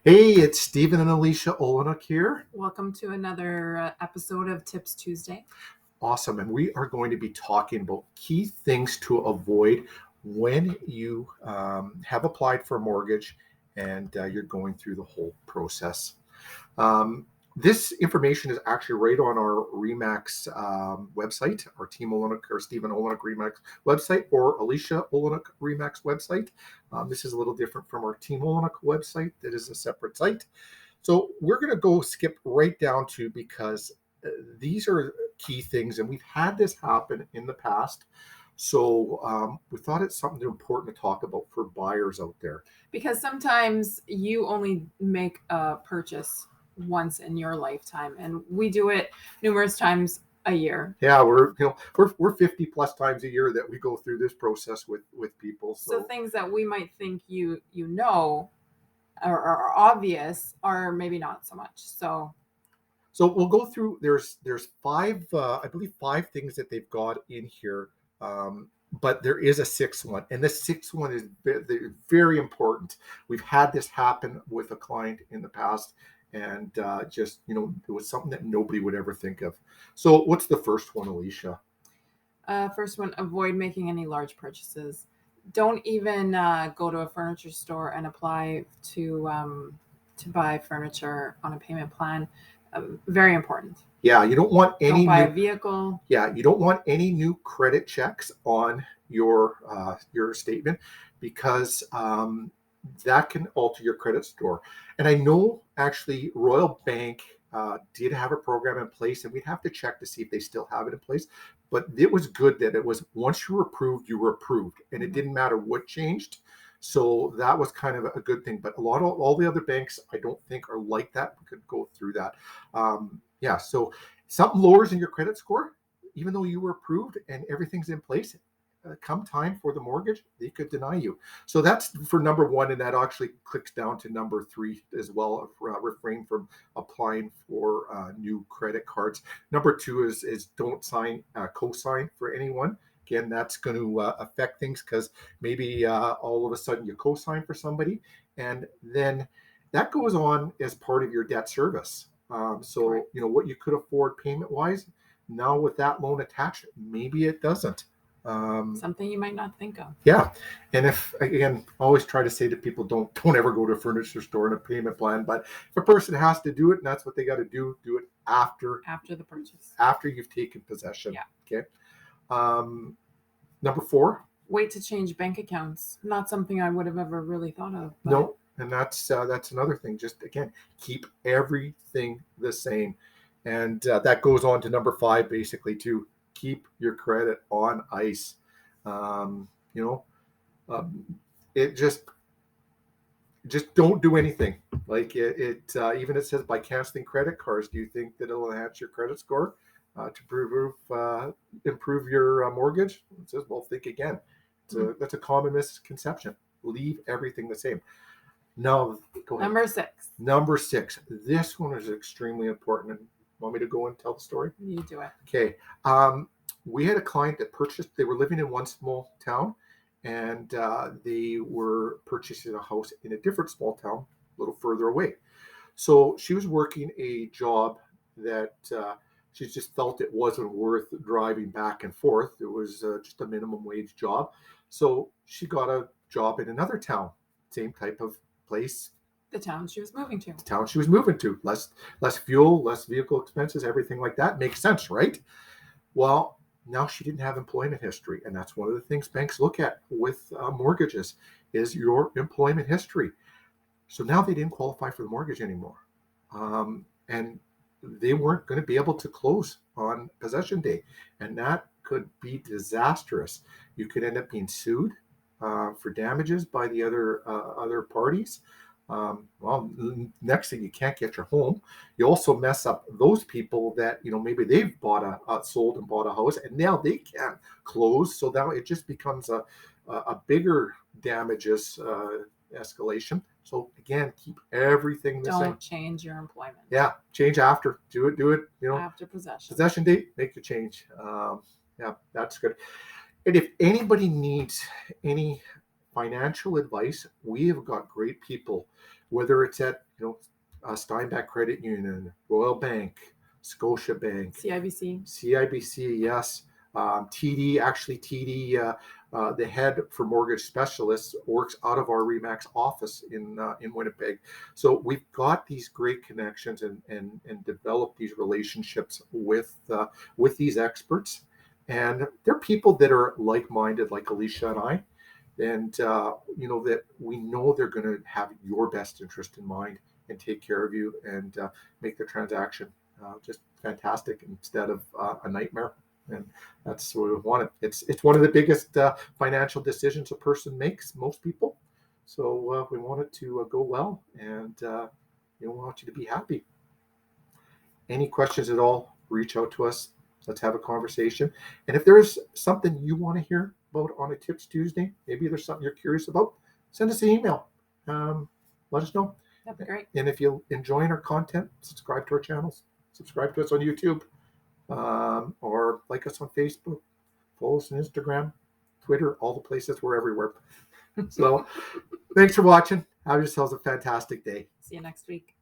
Hey, it's Stephen and Alicia Olyniuk here. Welcome to another episode of Tips Tuesday. Awesome. And we are going to be talking about key things to avoid when you have applied for a mortgage and you're going through the whole process. Um, this information is actually right on our Remax website, our Team Olyniuk or Stephen Olyniuk Remax website, or Alicia Olyniuk Remax website. This is a little different from our Team Olyniuk website. That is a separate site. So we're going to go skip right down to, because these are key things, and we've had this happen in the past. So we thought it's something important to talk about for buyers out there. Because sometimes you only make a purchase once in your lifetime, and we do it numerous times a year. Yeah, we're 50 plus times a year that we go through this process with people. So things that we might think you know are obvious are maybe not so much. So we'll go through. There's five, I believe, five things that they've got in here. But there is a sixth one, and the sixth one is very important. We've had this happen with a client in the past, and it was something that nobody would ever think of. So what's the first one, Alicia? First one, avoid making any large purchases. Don't even go to a furniture store and apply to buy furniture on a payment plan. Very important. Yeah, you don't want any Don't buy a vehicle. Yeah, you don't want any new credit checks on your statement, because that can alter your credit score. And I know actually Royal Bank did have a program in place, and we'd have to check to see if they still have it in place. But it was good that it was, once you were approved, and it didn't matter what changed. So that was kind of a good thing. But all the other banks, I don't think, are like that. We could go through that. So something lowers in your credit score, even though you were approved and everything's in place, come time for the mortgage, they could deny you. So that's for number one, and that actually clicks down to number three as well. Refrain from applying for new credit cards. Number two is don't co-sign for anyone. Again, that's going to affect things, because maybe all of a sudden you co-sign for somebody, and then that goes on as part of your debt service. So what you could afford payment wise, now with that loan attached, maybe it doesn't. Something you might not think of. Yeah, and if, again, I always try to say to people, don't ever go to a furniture store in a payment plan. But if a person has to do it, and that's what they got to do it after the purchase, after you've taken possession. Yeah. Okay. Number four. Wait to change bank accounts. Not something I would have ever really thought of. But... No, and that's another thing. Just, again, keep everything the same, and that goes on to number five, basically, to keep your credit on ice. It just don't do anything. Like it even it says, by canceling credit cards, do you think that it'll enhance your credit score to improve your mortgage? It says, well, think again. That's a common misconception. Leave everything the same. No, go ahead. Number six. This one is extremely important. Want me to go and tell the story? You do it. Okay. We had a client that purchased. They were living in one small town, and they were purchasing a house in a different small town, a little further away. So she was working a job that she just felt it wasn't worth driving back and forth. It was just a minimum wage job. So she got a job in another town, same type of place. The town she was moving to. Less fuel, less vehicle expenses, everything like that. Makes sense, right? Well, now she didn't have employment history, and that's one of the things banks look at with mortgages, is your employment history. So now they didn't qualify for the mortgage anymore, and they weren't going to be able to close on possession day, and that could be disastrous. You could end up being sued for damages by the other parties. Next thing, you can't get your home. You also mess up those people that, maybe they've sold and bought a house, and now they can't close. So now it just becomes a bigger damages escalation. So again, keep everything the same. Don't change your employment. Yeah, change after. Do it. After possession date, make the change. Yeah, that's good. And if anybody needs any financial advice, we have got great people. whether it's at Steinbeck Credit Union, Royal Bank, Scotia Bank, CIBC, yes. TD, the head for mortgage specialists works out of our Remax office in Winnipeg. So we've got these great connections and developed these relationships with these experts, and they're people that are like-minded, like Alicia and I, and that we know they're going to have your best interest in mind and take care of you and make the transaction just fantastic instead of a nightmare. And that's what we want. It's one of the biggest financial decisions a person makes, most people. So we want it to go well, and we want you to be happy. Any questions at all, reach out to us. Let's have a conversation. And if there's something you want to hear about on a Tips Tuesday, maybe there's something you're curious about, send us an email. Let us know. That'd be great. And if you're enjoying our content, subscribe to our channels. Subscribe to us on YouTube. Or like us on Facebook, follow us on Instagram, Twitter, all the places. We're everywhere. So thanks for watching. Have yourselves a fantastic day. See you next week.